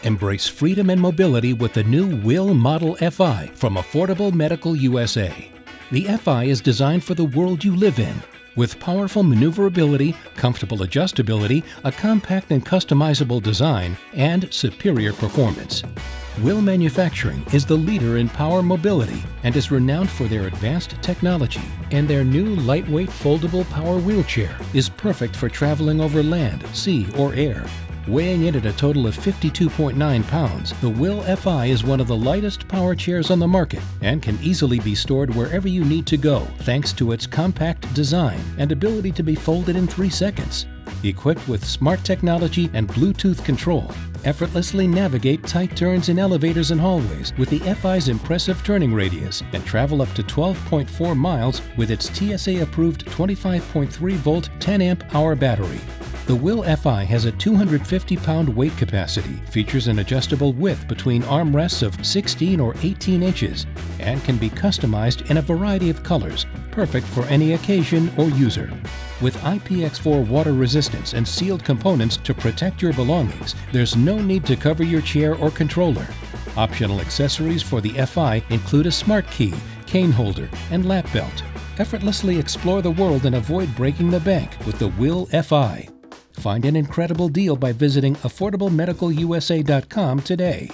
Embrace freedom and mobility with the new WHILL Model FI from Affordable Medical USA. The FI is designed for the world you live in. With powerful maneuverability, comfortable adjustability, a compact and customizable design, and superior performance. WHILL Manufacturing is the leader in power mobility and is renowned for their advanced technology, and their new lightweight foldable power wheelchair is perfect for traveling over land, sea, or air. Weighing in at a total of 52.9 pounds, the WHILL FI is one of the lightest power chairs on the market and can easily be stored wherever you need to go thanks to its compact design and ability to be folded in 3 seconds. Equipped with smart technology and Bluetooth control, effortlessly navigate tight turns in elevators and hallways with the FI's impressive turning radius and travel up to 12.4 miles with its TSA-approved 25.3-volt 10-amp-hour battery. The WHILL FI has a 250-pound weight capacity, features an adjustable width between armrests of 16 or 18 inches, and can be customized in a variety of colors, perfect for any occasion or user. With IPX4 water resistance and sealed components to protect your belongings, there's no need to cover your chair or controller. Optional accessories for the FI include a smart key, cane holder, and lap belt. Effortlessly explore the world and avoid breaking the bank with the WHILL FI. Find an incredible deal by visiting AffordableMedicalUSA.com today.